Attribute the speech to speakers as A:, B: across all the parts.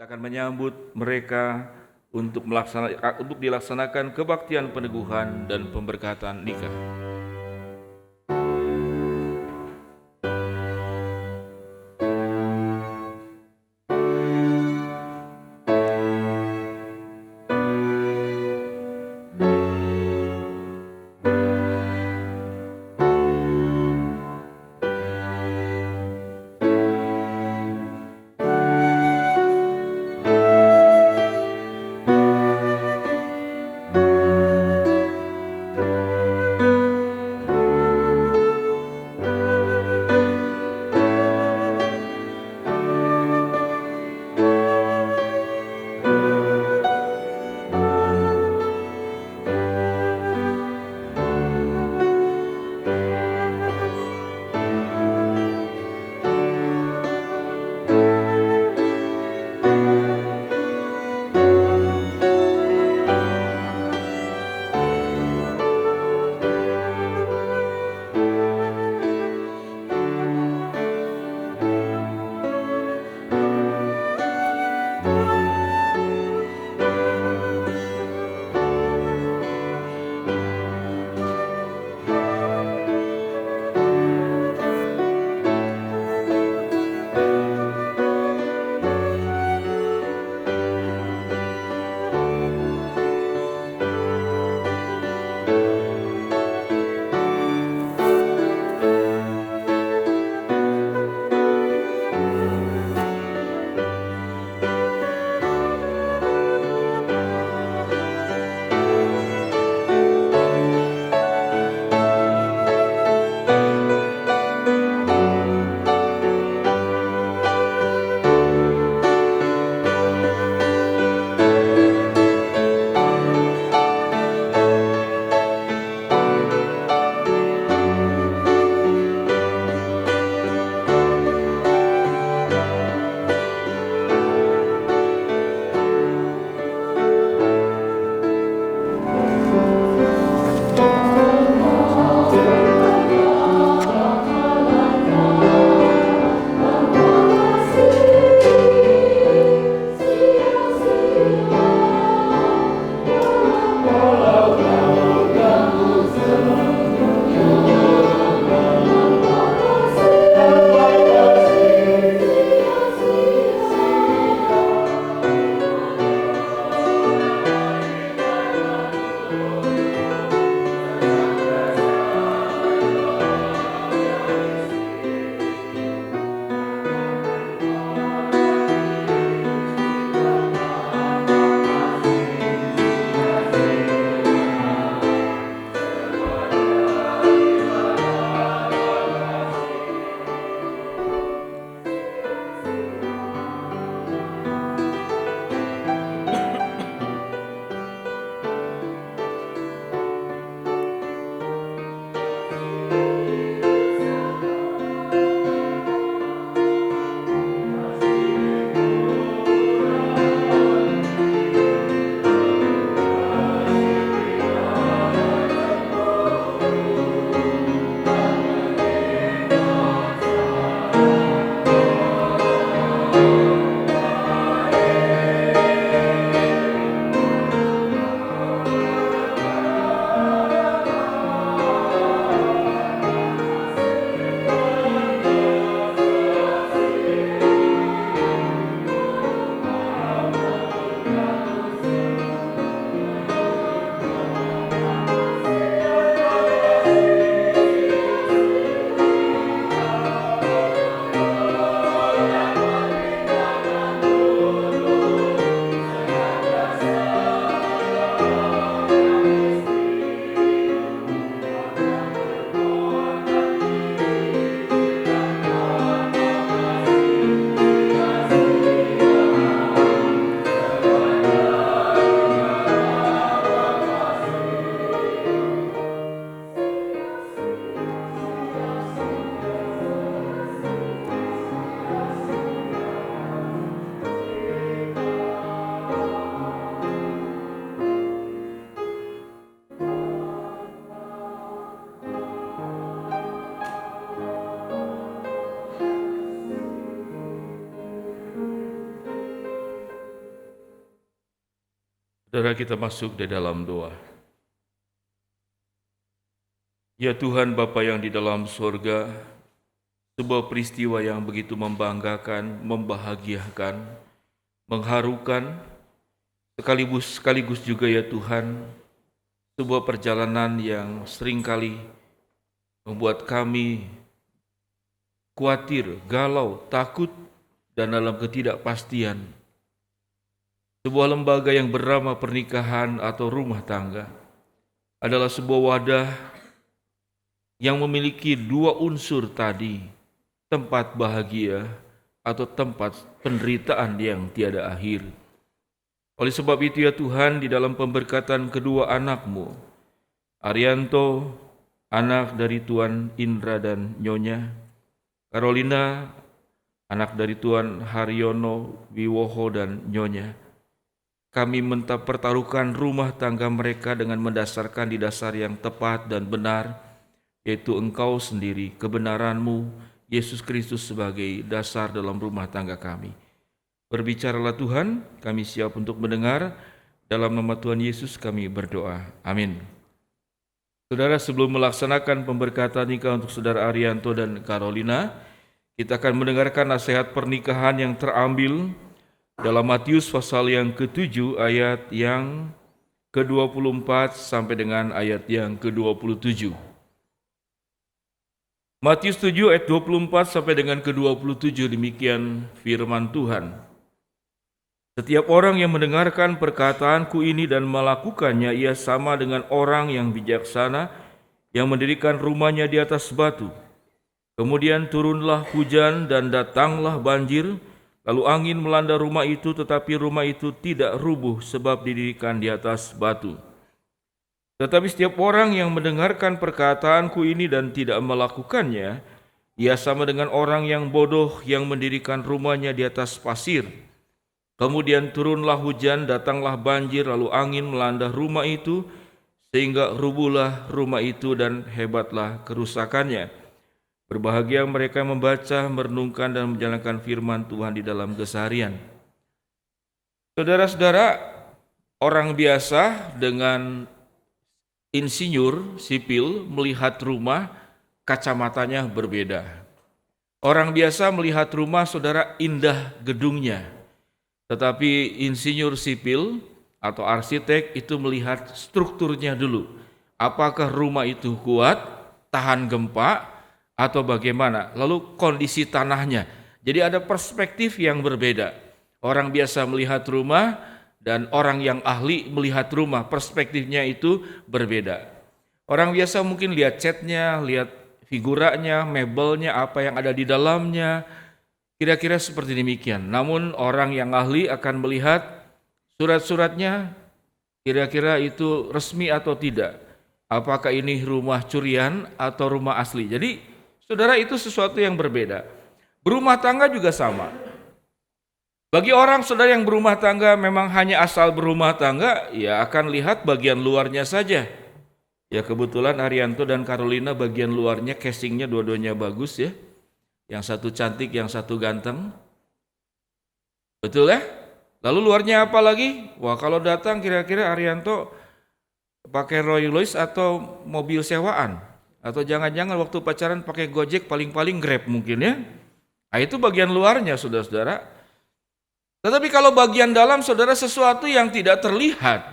A: Kita akan menyambut mereka untuk dilaksanakan kebaktian peneguhan dan pemberkatan nikah. Saudara, kita masuk di dalam doa. Ya Tuhan Bapa yang di dalam surga, sebuah peristiwa yang begitu membanggakan, membahagiakan, mengharukan, sekaligus juga ya Tuhan, sebuah perjalanan yang seringkali membuat kami khawatir, galau, takut, dan dalam ketidakpastian. Sebuah lembaga yang bernama pernikahan atau rumah tangga adalah sebuah wadah yang memiliki dua unsur tadi, tempat bahagia atau tempat penderitaan yang tiada akhir. Oleh sebab itu ya Tuhan, di dalam pemberkatan kedua anak-Mu, Arianto, anak dari Tuan Indra dan Nyonya, Carolina, anak dari Tuan Haryono, Wiwoho dan Nyonya, kami pertaruhkan rumah tangga mereka dengan mendasarkan di dasar yang tepat dan benar, yaitu Engkau sendiri, kebenaran-Mu, Yesus Kristus sebagai dasar dalam rumah tangga kami. Berbicaralah Tuhan, kami siap untuk mendengar. Dalam nama Tuhan Yesus kami berdoa. Amin. Saudara, sebelum melaksanakan pemberkatan nikah untuk Saudara Arianto dan Carolina, kita akan mendengarkan nasihat pernikahan yang terambil dalam Matius pasal yang ke-7 ayat yang ke-24 sampai dengan ayat yang ke-27. Matius 7 ayat 24 sampai dengan ke-27, demikian firman Tuhan. Setiap orang yang mendengarkan perkataanku ini dan melakukannya, ia sama dengan orang yang bijaksana yang mendirikan rumahnya di atas batu. Kemudian turunlah hujan dan datanglah banjir, lalu angin melanda rumah itu, tetapi rumah itu tidak rubuh sebab didirikan di atas batu. Tetapi setiap orang yang mendengarkan perkataanku ini dan tidak melakukannya, ia sama dengan orang yang bodoh yang mendirikan rumahnya di atas pasir. Kemudian turunlah hujan, datanglah banjir, lalu angin melanda rumah itu, sehingga rubuhlah rumah itu dan hebatlah kerusakannya. Berbahagia mereka yang membaca, merenungkan, dan menjalankan firman Tuhan di dalam keseharian. Saudara-saudara, orang biasa dengan insinyur sipil melihat rumah, kacamatanya berbeda. Orang biasa melihat rumah, saudara, indah gedungnya. Tetapi insinyur sipil atau arsitek itu melihat strukturnya dulu. Apakah rumah itu kuat, tahan gempa, atau bagaimana? Lalu kondisi tanahnya. Jadi ada perspektif yang berbeda. Orang biasa melihat rumah dan orang yang ahli melihat rumah, perspektifnya itu berbeda. Orang biasa mungkin lihat catnya, lihat figuranya, mebelnya, apa yang ada di dalamnya, kira-kira seperti demikian. Namun orang yang ahli akan melihat surat-suratnya, kira-kira itu resmi atau tidak. Apakah ini rumah curian atau rumah asli. Jadi saudara, itu sesuatu yang berbeda. Berumah tangga juga sama. Bagi orang saudara yang berumah tangga memang hanya asal berumah tangga, ya akan lihat bagian luarnya saja. Ya kebetulan Arianto dan Carolina bagian luarnya casingnya dua-duanya bagus ya. Yang satu cantik, yang satu ganteng. Betul ya? Lalu luarnya apa lagi? Wah, kalau datang kira-kira Arianto pakai Rolls Royce atau mobil sewaan. Atau jangan-jangan waktu pacaran pakai Gojek, paling-paling Grab mungkin ya. Nah, itu bagian luarnya saudara-saudara. Tetapi kalau bagian dalam saudara, sesuatu yang tidak terlihat.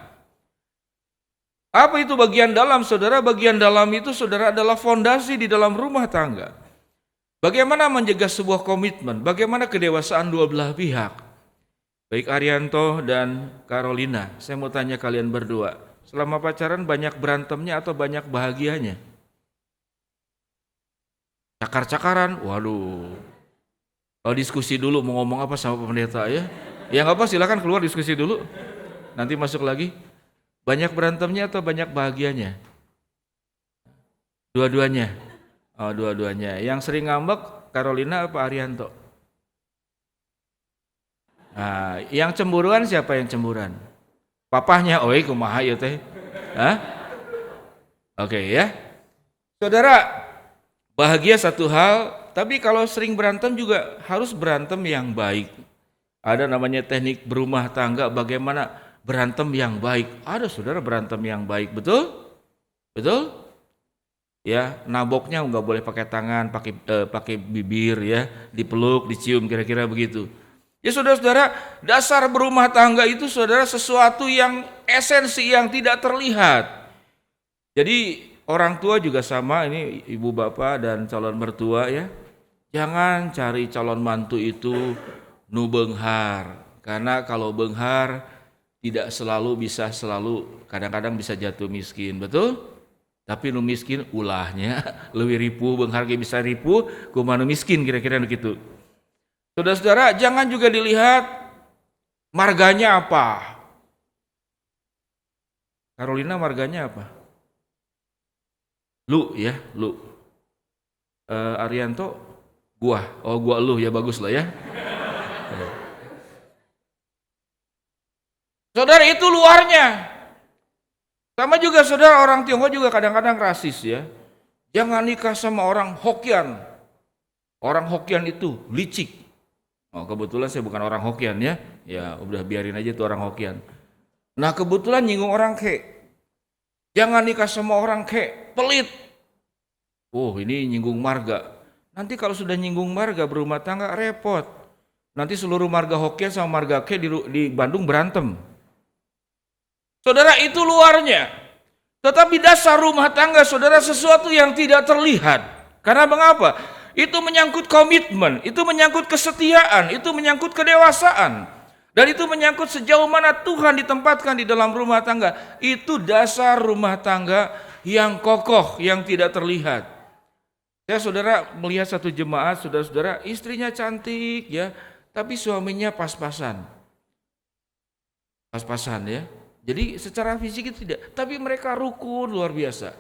A: Apa itu bagian dalam saudara? Bagian dalam itu saudara adalah fondasi di dalam rumah tangga. Bagaimana menjaga sebuah komitmen? Bagaimana kedewasaan dua belah pihak? Baik Arianto dan Carolina, saya mau tanya kalian berdua. Selama pacaran banyak berantemnya atau banyak bahagianya? Cakar-cakaran, waduh. Oh, diskusi dulu mau ngomong apa sama pendeta ya? Ya nggak apa, silakan keluar diskusi dulu. Nanti masuk lagi. Banyak berantemnya atau banyak bahagianya? Dua-duanya. Oh, dua-duanya. Yang sering ngambek Carolina apa Arianto? Nah, yang cemburuan siapa yang cemburuan? Papahnya, oi kumaha ya teh? Hah? Oke ya. Saudara, bahagia satu hal, tapi kalau sering berantem juga harus berantem yang baik. Ada namanya teknik berumah tangga, bagaimana berantem yang baik. Ada saudara berantem yang baik, betul? Betul? Ya, naboknya nggak boleh pakai tangan, pakai bibir ya, dipeluk, dicium, kira-kira begitu. Ya saudara-saudara, dasar berumah tangga itu saudara sesuatu yang esensi yang tidak terlihat. Jadi orang tua juga sama, ini ibu bapak dan calon mertua ya. Jangan cari calon mantu itu nu beunghar. Karena kalau beunghar tidak selalu kadang-kadang bisa jatuh miskin, betul? Tapi nu miskin ulahnya leuwih ripuh, beunghar ge bisa ripuh, kumaha nu miskin kira-kira begitu. Saudara-saudara, jangan juga dilihat marganya apa. Carolina marganya apa? Lu ya, lu. Arianto gua. Oh, gua lu ya, bagus lah ya. Saudara, itu luarnya. Sama juga saudara, orang Tionghoa juga kadang-kadang rasis ya. Jangan nikah sama orang Hokkien. Orang Hokkien itu licik. Oh, kebetulan saya bukan orang Hokkien ya. Ya udah biarin aja tuh orang Hokkien. Nah kebetulan nyinggung orang Ke. Jangan nikah sama orang Ke, pelit. Oh ini nyinggung marga. Nanti kalau sudah nyinggung marga berumah tangga repot. Nanti seluruh marga Hokkien sama marga Ke di Bandung berantem. Saudara, itu luarnya. Tetapi dasar rumah tangga saudara sesuatu yang tidak terlihat. Karena mengapa? Itu menyangkut komitmen, itu menyangkut kesetiaan, itu menyangkut kedewasaan. Dan itu menyangkut sejauh mana Tuhan ditempatkan di dalam rumah tangga. Itu dasar rumah tangga yang kokoh, yang tidak terlihat. Saya saudara melihat satu jemaat, saudara-saudara, istrinya cantik ya, tapi suaminya pas-pasan. Pas-pasan ya. Jadi secara fisik itu tidak, tapi mereka rukun luar biasa.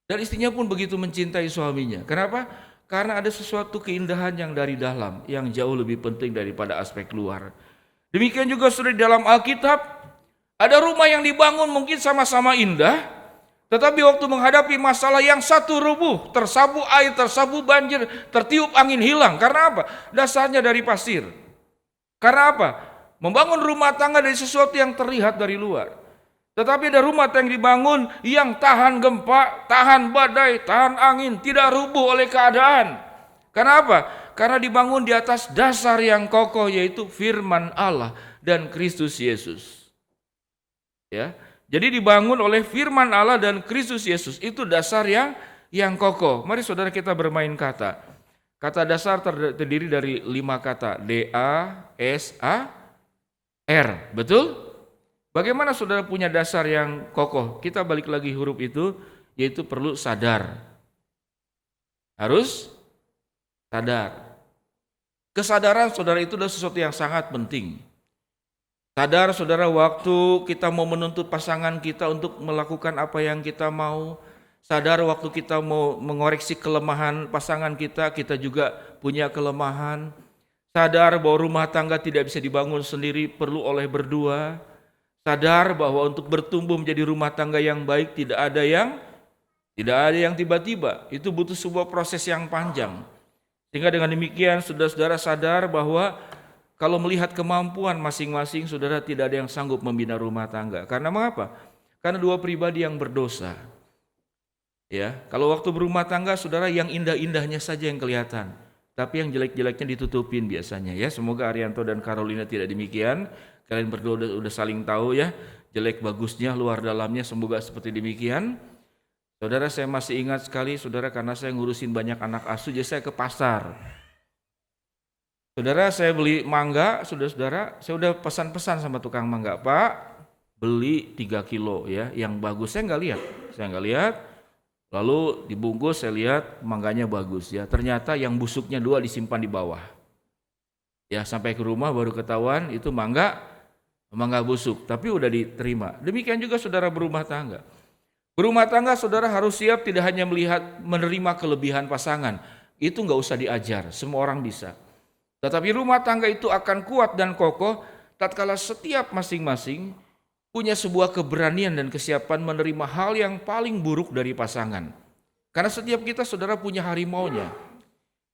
A: Dan istrinya pun begitu mencintai suaminya. Kenapa? Karena ada sesuatu keindahan yang dari dalam, yang jauh lebih penting daripada aspek luar. Demikian juga sudah di dalam Alkitab, ada rumah yang dibangun mungkin sama-sama indah, tetapi waktu menghadapi masalah yang satu rubuh, tersapu air, tersapu banjir, tertiup angin hilang. Karena apa? Dasarnya dari pasir. Karena apa? Membangun rumah tangga dari sesuatu yang terlihat dari luar. Tetapi ada rumah yang dibangun yang tahan gempa, tahan badai, tahan angin, tidak rubuh oleh keadaan. Kenapa? Karena dibangun di atas dasar yang kokoh, yaitu firman Allah dan Kristus Yesus. Ya, jadi dibangun oleh firman Allah dan Kristus Yesus, itu dasar yang kokoh. Mari saudara kita bermain kata. Kata dasar terdiri dari 5 kata, D-A-S-A-R, betul? Bagaimana saudara punya dasar yang kokoh? Kita balik lagi huruf itu, yaitu perlu sadar. Harus sadar. Kesadaran saudara itu adalah sesuatu yang sangat penting. Sadar saudara waktu kita mau menuntut pasangan kita untuk melakukan apa yang kita mau. Sadar waktu kita mau mengoreksi kelemahan pasangan kita, kita juga punya kelemahan. Sadar bahwa rumah tangga tidak bisa dibangun sendiri, perlu oleh berdua. Sadar bahwa untuk bertumbuh menjadi rumah tangga yang baik tidak ada yang tiba-tiba. Itu butuh sebuah proses yang panjang. Sehingga dengan demikian saudara-saudara sadar bahwa kalau melihat kemampuan masing-masing, saudara tidak ada yang sanggup membina rumah tangga. Karena mengapa? Karena dua pribadi yang berdosa. Ya, kalau waktu berumah tangga saudara yang indah-indahnya saja yang kelihatan. Tapi yang jelek-jeleknya ditutupin biasanya ya. Semoga Arianto dan Carolina tidak demikian. Kalian berdua udah saling tahu ya, jelek bagusnya, luar dalamnya, semoga seperti demikian. Saudara, saya masih ingat sekali saudara, karena saya ngurusin banyak anak asuh, jadi saya ke pasar. Saudara, saya beli mangga, saudara, saya udah pesan-pesan sama tukang mangga, Pak, beli 3 kilo ya, yang bagus. Saya nggak lihat, lalu dibungkus, saya lihat mangganya bagus ya, ternyata yang busuknya 2 disimpan di bawah. Ya, sampai ke rumah baru ketahuan itu mangga busuk, tapi udah diterima. Demikian juga saudara berumah tangga. Berumah tangga saudara harus siap tidak hanya menerima kelebihan pasangan. Itu nggak usah diajar, semua orang bisa. Tetapi rumah tangga itu akan kuat dan kokoh tatkala setiap masing-masing punya sebuah keberanian dan kesiapan menerima hal yang paling buruk dari pasangan. Karena setiap kita saudara punya harimaunya.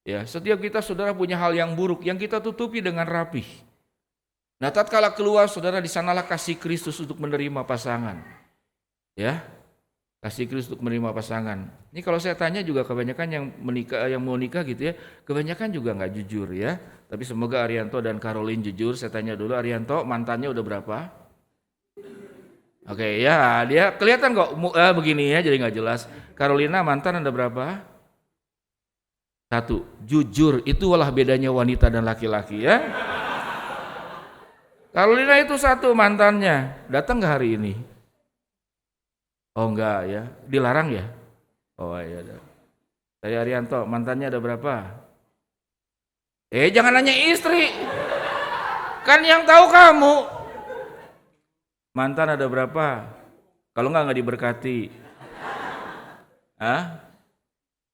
A: Ya, setiap kita saudara punya hal yang buruk yang kita tutupi dengan rapih. Nah, tatkala keluar, saudara, di sanalah kasih Kristus untuk menerima pasangan. Ya, kasih Kristus untuk menerima pasangan. Ini kalau saya tanya juga kebanyakan yang menikah, yang mau nikah gitu ya, kebanyakan juga nggak jujur ya. Tapi semoga Arianto dan Caroline jujur. Saya tanya dulu, Arianto mantannya udah berapa? Oke, ya dia kelihatan kok begini ya, jadi nggak jelas. Carolina mantan ada berapa? 1. Jujur, itulah bedanya wanita dan laki-laki ya. Carolina itu 1 mantannya, datang nggak hari ini? Oh enggak ya, dilarang ya? Oh iya. Saya Arianto, mantannya ada berapa? Jangan nanya istri, kan yang tahu kamu. Mantan ada berapa? Kalau nggak diberkati. Hah?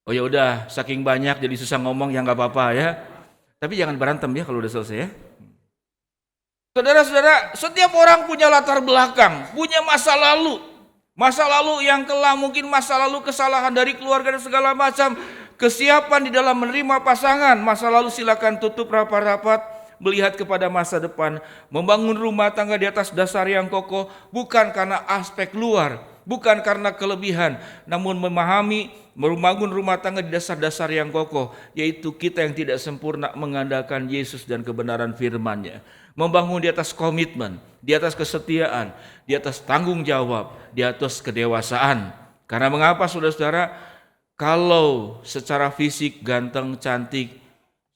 A: Oh ya udah, saking banyak jadi susah ngomong ya nggak apa-apa ya. Tapi jangan berantem ya kalau udah selesai ya. Saudara-saudara, setiap orang punya latar belakang, punya masa lalu. Masa lalu yang kelam, mungkin masa lalu kesalahan dari keluarga dan segala macam. Kesiapan di dalam menerima pasangan. Masa lalu silakan tutup rapat-rapat. Melihat kepada masa depan. Membangun rumah tangga di atas dasar yang kokoh. Bukan karena aspek luar. Bukan karena kelebihan. Namun memahami, membangun rumah tangga di dasar-dasar yang kokoh. Yaitu kita yang tidak sempurna mengandalkan Yesus dan kebenaran firman-Nya. Membangun di atas komitmen, di atas kesetiaan, di atas tanggung jawab, di atas kedewasaan. Karena mengapa saudara-saudara? Kalau secara fisik ganteng, cantik,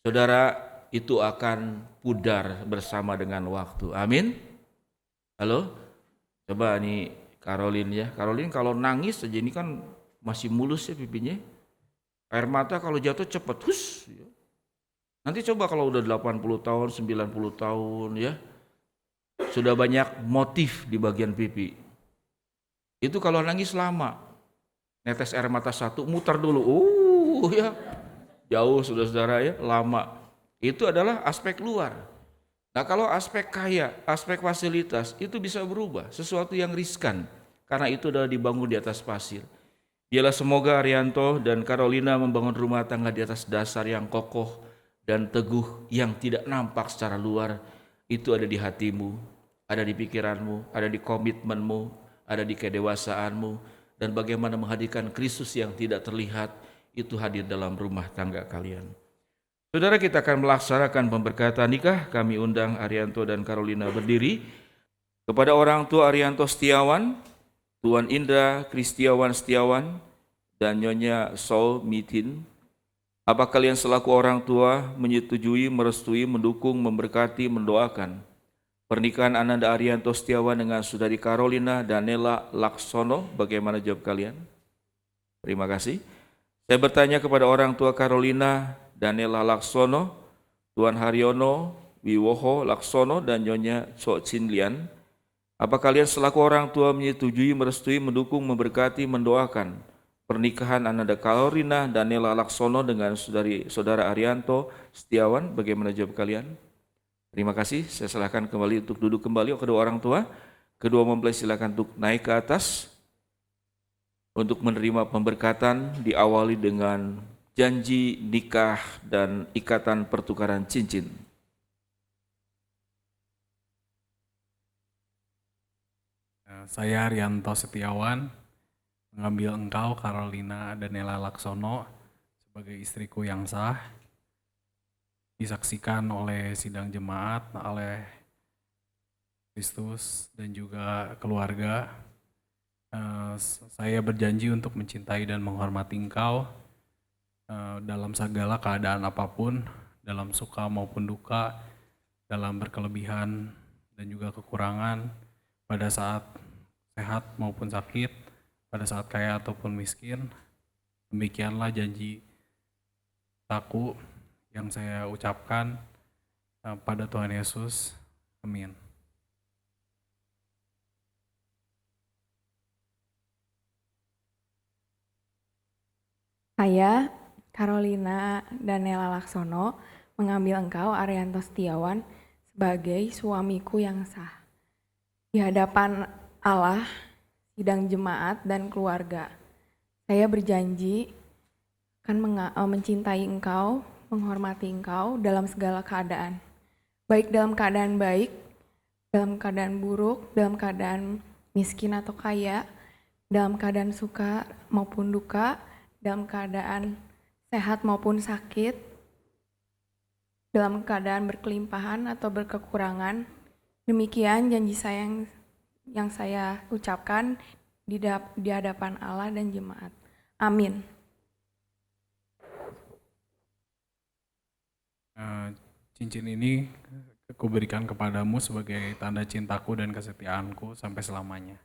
A: saudara itu akan pudar bersama dengan waktu. Amin. Halo? Coba nih Caroline ya. Caroline kalau nangis aja ini kan masih mulus ya pipinya. Air mata kalau jatuh cepat. Hus. Nanti coba kalau udah 80 tahun, 90 tahun ya. Sudah banyak motif di bagian pipi. Itu kalau nangis lama. Netes air mata 1, muter dulu. Ya. Jauh saudara-saudara ya, lama. Itu adalah aspek luar. Nah, kalau aspek kaya, aspek fasilitas itu bisa berubah, sesuatu yang riskan. Karena itu adalah dibangun di atas pasir. Biarlah semoga Arianto dan Carolina membangun rumah tangga di atas dasar yang kokoh dan teguh yang tidak nampak secara luar. Itu ada di hatimu, ada di pikiranmu, ada di komitmenmu, ada di kedewasaanmu, dan bagaimana menghadirkan Kristus yang tidak terlihat itu hadir dalam rumah tangga kalian. Saudara, kita akan melaksanakan pemberkatan nikah. Kami undang Arianto dan Carolina berdiri. Kepada orang tua Arianto Setiawan, Tuan Indra Kristiawan Setiawan, dan Nyonya Saul Mitin, apa kalian selaku orang tua menyetujui, merestui, mendukung, memberkati, mendoakan pernikahan Ananda Arianto Setiawan dengan Saudari Carolina Danela Laksono? Bagaimana jawab kalian? Terima kasih. Saya bertanya kepada orang tua Carolina Danela Laksono, Tuan Haryono Wiwoho Laksono, dan Nyonya Cho Chin Lian. Apa kalian selaku orang tua menyetujui, merestui, mendukung, memberkati, mendoakan pernikahan Ananda Carolina Danela Laksono dengan saudara Arianto Setiawan? Bagaimana jawab kalian? Terima kasih. Saya silakan kembali untuk duduk kembali kedua orang tua. Kedua mempelai silakan untuk naik ke atas untuk menerima pemberkatan, diawali dengan janji nikah dan ikatan pertukaran cincin.
B: Saya Arianto Setiawan mengambil engkau Carolina Danela Laksono sebagai istriku yang sah, disaksikan oleh sidang jemaat, oleh Kristus dan juga keluarga. Saya berjanji untuk mencintai dan menghormati engkau dalam segala keadaan apapun, dalam suka maupun duka, dalam berkelebihan dan juga kekurangan, pada saat sehat maupun sakit, pada saat kaya ataupun miskin. Demikianlah janji aku yang saya ucapkan pada Tuhan Yesus. Amin.
C: Saya, Carolina Danela Laksono, mengambil engkau, Arianto Setiawan, sebagai suamiku yang sah. Di hadapan Allah, sidang jemaat, dan keluarga, saya berjanji akan mencintai engkau, menghormati engkau dalam segala keadaan. Baik dalam keadaan baik dalam keadaan buruk, dalam keadaan miskin atau kaya, dalam keadaan suka maupun duka, dalam keadaan sehat maupun sakit, dalam keadaan berkelimpahan atau berkekurangan. Demikian janji saya yang saya ucapkan di hadapan Allah dan jemaat. Amin.
B: Cincin ini kuberikan kepadamu sebagai tanda cintaku dan kesetiaanku sampai selamanya.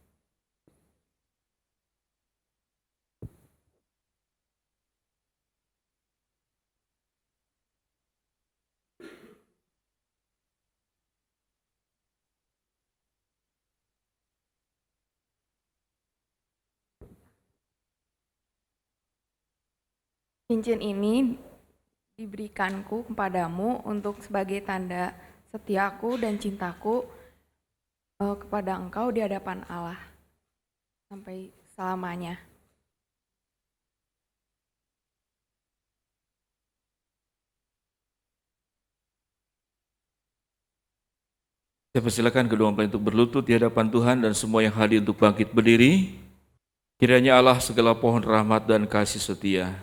C: Cincin ini diberikanku kepadamu untuk sebagai tanda setiaku dan cintaku kepada engkau di hadapan Allah sampai selamanya.
A: Saya persilakan kedua mempelai untuk berlutut di hadapan Tuhan dan semua yang hadir untuk bangkit berdiri. Kiranya Allah segala pohon rahmat dan kasih setia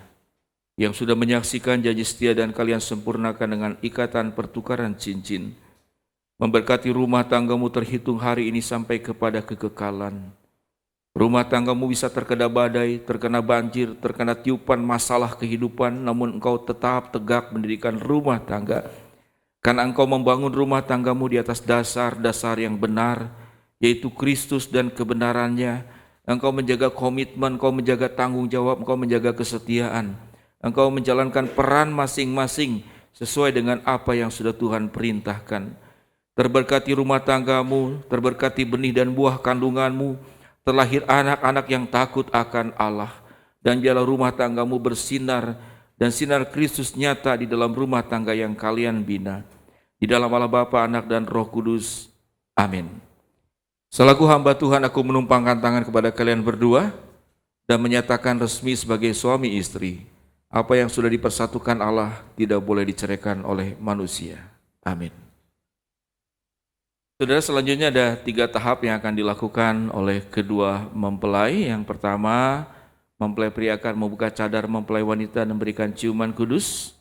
A: yang sudah menyaksikan janji setia dan kalian sempurnakan dengan ikatan pertukaran cincin, memberkati rumah tanggamu terhitung hari ini sampai kepada kekekalan. Rumah tanggamu bisa terkena badai, terkena banjir, terkena tiupan masalah kehidupan, namun engkau tetap tegak mendirikan rumah tangga. Karena engkau membangun rumah tanggamu di atas dasar-dasar yang benar, yaitu Kristus dan kebenarannya. Engkau menjaga komitmen, engkau menjaga tanggung jawab, engkau menjaga kesetiaan. Engkau menjalankan peran masing-masing sesuai dengan apa yang sudah Tuhan perintahkan. Terberkati rumah tanggamu, terberkati benih dan buah kandunganmu, terlahir anak-anak yang takut akan Allah, dan biarlah rumah tanggamu bersinar, dan sinar Kristus nyata di dalam rumah tangga yang kalian bina. Di dalam Allah Bapa, Anak, dan Roh Kudus. Amin. Selaku hamba Tuhan, aku menumpangkan tangan kepada kalian berdua dan menyatakan resmi sebagai suami istri. Apa yang sudah dipersatukan Allah tidak boleh diceraikan oleh manusia. Amin. Saudara, selanjutnya ada 3 tahap yang akan dilakukan oleh kedua mempelai. Yang pertama, mempelai pria akan membuka cadar mempelai wanita dan memberikan ciuman kudus.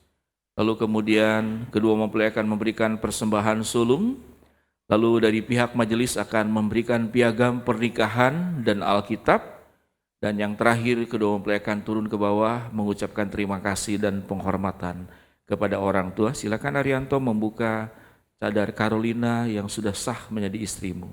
A: Lalu kemudian kedua mempelai akan memberikan persembahan sulung. Lalu dari pihak majelis akan memberikan piagam pernikahan dan Alkitab. Dan yang terakhir, kedua mempelai akan turun ke bawah mengucapkan terima kasih dan penghormatan kepada orang tua. Silakan Arianto membuka cadar Carolina yang sudah sah menjadi istrimu.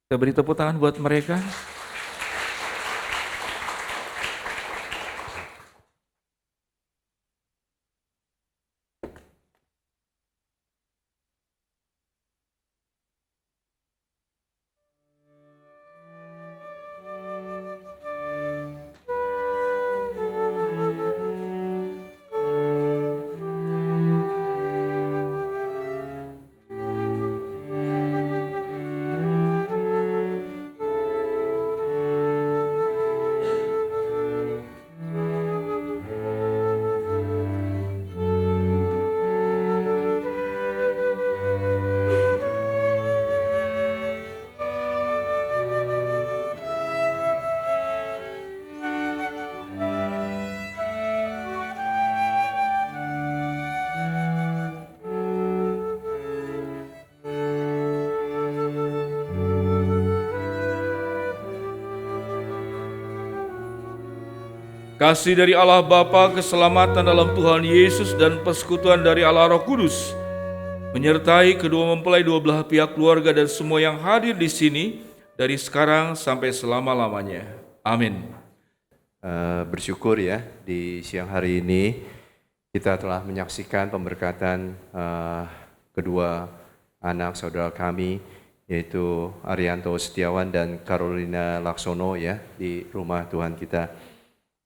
A: Kita beri tepuk tangan buat mereka. Kasih dari Allah Bapa, keselamatan dalam Tuhan Yesus, dan persekutuan dari Allah Roh Kudus menyertai kedua mempelai dua belah pihak keluarga dan semua yang hadir di sini dari sekarang sampai selama-lamanya. Amin.
D: Bersyukur ya, di siang hari ini kita telah menyaksikan pemberkatan kedua anak saudara kami, yaitu Arianto Setiawan dan Carolina Laksono ya, di rumah Tuhan kita.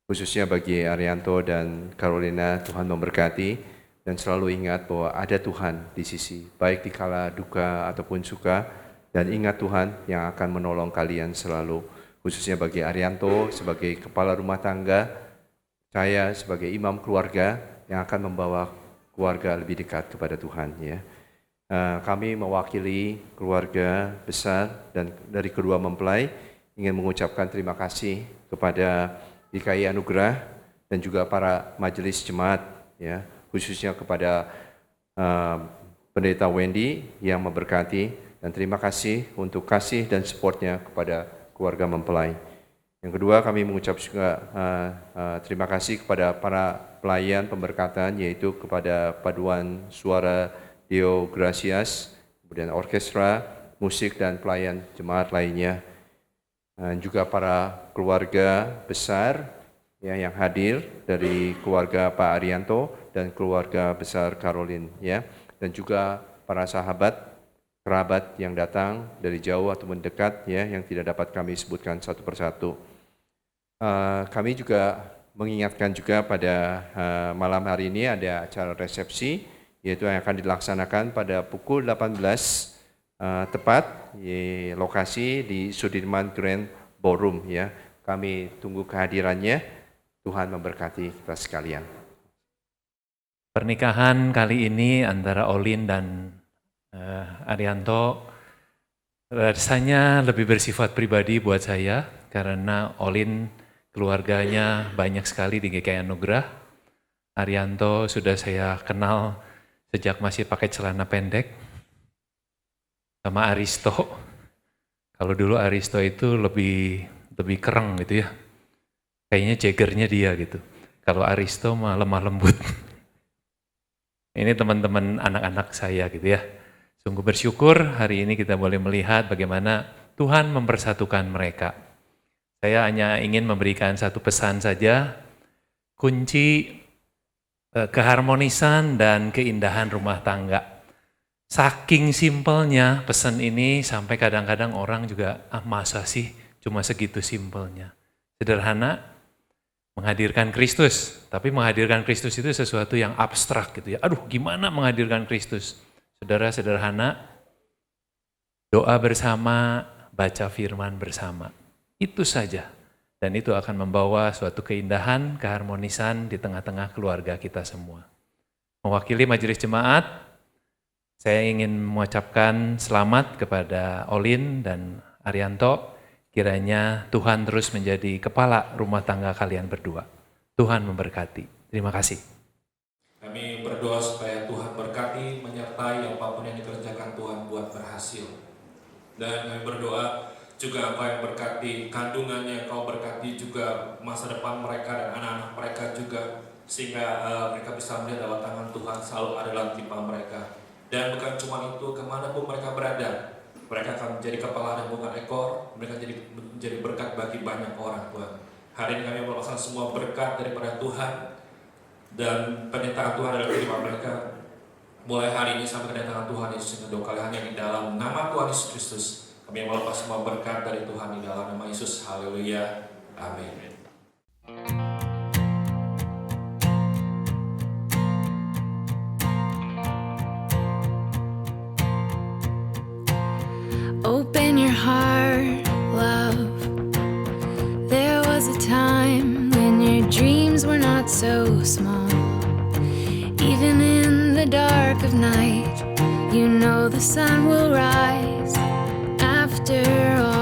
D: khususnya bagi Arianto dan Carolina. Tuhan memberkati dan selalu ingat bahwa ada Tuhan di sisi, baik di kala duka ataupun suka, dan ingat Tuhan yang akan menolong kalian selalu, khususnya bagi Arianto sebagai kepala rumah tangga, saya sebagai imam keluarga yang akan membawa keluarga lebih dekat kepada Tuhan, ya. Kami mewakili keluarga besar dan dari kedua mempelai ingin mengucapkan terima kasih kepada GKI Anugerah dan juga para majelis jemaat, ya, khususnya kepada Pendeta Wendy yang memberkati, dan terima kasih untuk kasih dan supportnya kepada keluarga mempelai. Yang kedua, kami mengucap juga terima kasih kepada para pelayan pemberkatan, yaitu kepada paduan suara Deo Gracias, kemudian orkestra, musik, dan pelayan jemaat lainnya. Dan juga para keluarga besar ya, yang hadir dari keluarga Pak Arianto dan keluarga besar Caroline, ya, dan juga para sahabat, kerabat yang datang dari jauh ataupun dekat, ya, yang tidak dapat kami sebutkan satu persatu. Kami juga mengingatkan juga pada malam hari ini ada acara resepsi, yaitu yang akan dilaksanakan pada pukul 18 tepat di lokasi di Sudirman Grand Ballroom, ya. Kami tunggu kehadirannya. Tuhan memberkati kita sekalian.
E: Pernikahan kali ini antara Olin dan Arianto rasanya lebih bersifat pribadi buat saya, karena Olin keluarganya banyak sekali di GKI Anugerah. Arianto sudah saya kenal sejak masih pakai celana pendek, sama Aristo. Kalau dulu Aristo itu lebih kereng gitu ya, kayaknya Jaggernya dia gitu. Kalau Aristo mah lemah lembut. Ini teman-teman anak-anak saya gitu ya. Sungguh bersyukur hari ini kita boleh melihat bagaimana Tuhan mempersatukan mereka. Saya hanya ingin memberikan satu pesan saja, kunci keharmonisan dan keindahan rumah tangga. Saking simpelnya pesan ini sampai kadang-kadang orang juga, masa sih cuma segitu simpelnya. Sederhana, menghadirkan Kristus. Tapi menghadirkan Kristus itu sesuatu yang abstrak gitu ya. Aduh, gimana menghadirkan Kristus? Saudara, sederhana, doa bersama, baca firman bersama. Itu saja. Dan itu akan membawa suatu keindahan, keharmonisan di tengah-tengah keluarga kita semua. Mewakili majelis jemaat, saya ingin mengucapkan selamat kepada Olin dan Arianto. Kiranya Tuhan terus menjadi kepala rumah tangga kalian berdua. Tuhan memberkati. Terima kasih.
F: Kami berdoa supaya Tuhan berkati, menyertai apapun yang dikerjakan Tuhan buat berhasil. Dan kami berdoa juga apa yang berkati kandungannya, Kau berkati juga masa depan mereka dan anak-anak mereka juga, sehingga mereka bisa melihat bahwa tangan Tuhan selalu ada dalam timpa mereka. Dan bukan cuma itu, kemanapun mereka berada, mereka akan menjadi kepala dan bukan ekor, mereka menjadi berkat bagi banyak orang, Tuhan. Hari ini kami melepaskan semua berkat daripada Tuhan dan penyertaan Tuhan dalam kehidupan mereka. Mulai hari ini sampai kedatangan Tuhan Yesus yang kedua kali, hanya di dalam nama Tuhan Yesus Kristus. Kami melepas semua berkat dari Tuhan di dalam nama Yesus. Haleluya. Amin.
G: Open your heart, love. There was a time when your dreams were not so small. Even in the dark of night, you know the sun will rise after all.